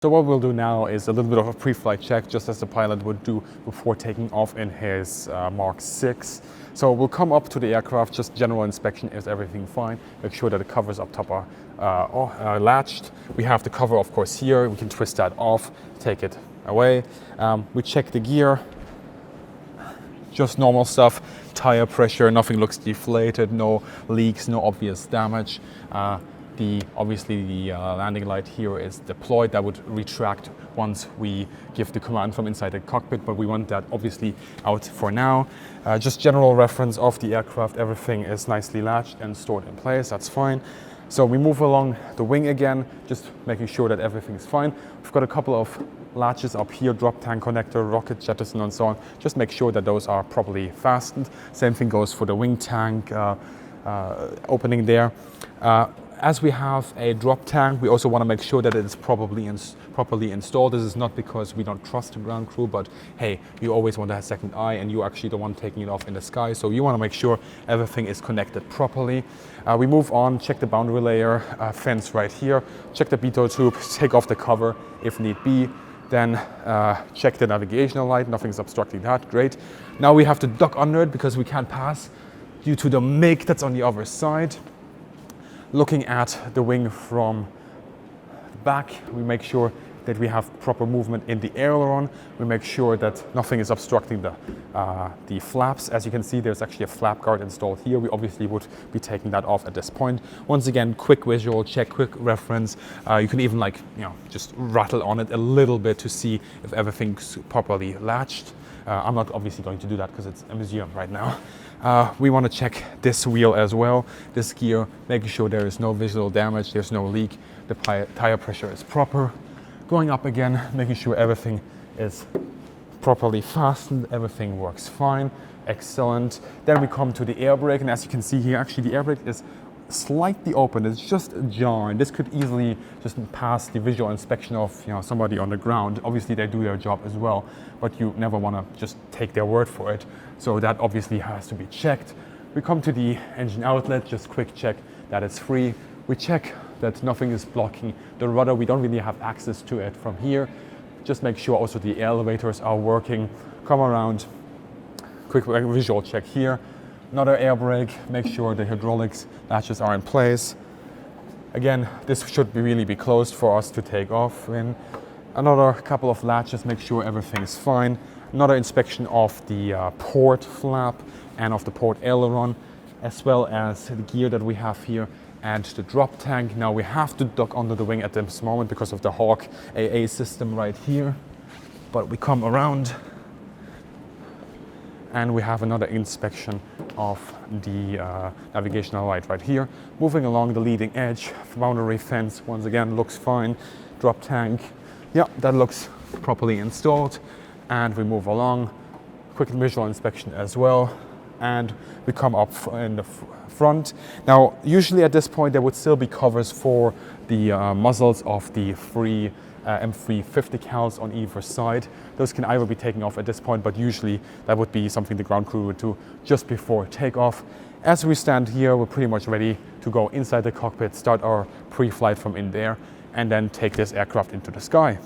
So what we'll do now is a little bit of a pre-flight check, just as the pilot would do before taking off in his Mark 6. So we'll come up to the aircraft, just general inspection, is everything fine? Make sure that the covers up top are latched. We have the cover, of course, here. We can twist that off, take it away. We check the gear, just normal stuff. Tire pressure, nothing looks deflated, no leaks, no obvious damage. Obviously the landing light here is deployed. That would retract once we give the command from inside the cockpit, but we want that obviously out for now. Just general reference of the aircraft, everything is nicely latched and stored in place, that's fine. So we move along the wing again, just making sure that everything's fine. We've got a couple of latches up here, drop tank connector, rocket jettison and so on. Just make sure that those are properly fastened. Same thing goes for the wing tank opening there. As we have a drop tank, we also want to make sure that it is properly installed. This is not because we don't trust the ground crew, but hey, you always want to have a second eye, and you're actually the one taking it off in the sky. So you want to make sure everything is connected properly. We move on, check the boundary layer, fence right here, check the pitot tube, take off the cover if need be. Then check the navigational light, nothing's obstructing that, great. Now we have to duck under it because we can't pass due to the MiG that's on the other side. Looking at the wing from the back, we make sure that we have proper movement in the aileron. We make sure that nothing is obstructing the flaps. As you can see, there's actually a flap guard installed here. We obviously would be taking that off at this point. Once again, quick visual check, quick reference. You can even just rattle on it a little bit to see if everything's properly latched. I'm not obviously going to do that because it's a museum right now. We want to check this wheel as well, this gear, making sure there is no visual damage, there's no leak, the tire pressure is proper. Going up again, making sure everything is properly fastened, everything works fine, excellent. Then we come to the air brake, and as you can see here, actually the air brake is slightly open, it's just ajar, and this could easily just pass the visual inspection of somebody on the ground. Obviously they do their job as well, but you never want to just take their word for it, so that obviously has to be checked. We come to the engine outlet, just quick check that it's free. We check that nothing is blocking the rudder. We don't really have access to it from here. Just make sure also the elevators are working. Come around, quick visual check here. Another air brake, make sure the hydraulics latches are in place. Again, this should really be closed for us to take off in. Another couple of latches, make sure everything is fine. Another inspection of the port flap and of the port aileron, as well as the gear that we have here and the drop tank. Now we have to duck under the wing at this moment because of the Hawk AA system right here. But we come around and we have another inspection of the navigational light right here. Moving along the leading edge, boundary fence once again looks fine. Drop tank, yeah, that looks properly installed. And we move along, quick visual inspection as well. And we come up in the front. Now, usually at this point, there would still be covers for the muzzles of the three M350 cals on either side. Those can either be taken off at this point, but usually that would be something the ground crew would do just before takeoff. As we stand here, we're pretty much ready to go inside the cockpit, start our pre-flight from in there, and then take this aircraft into the sky.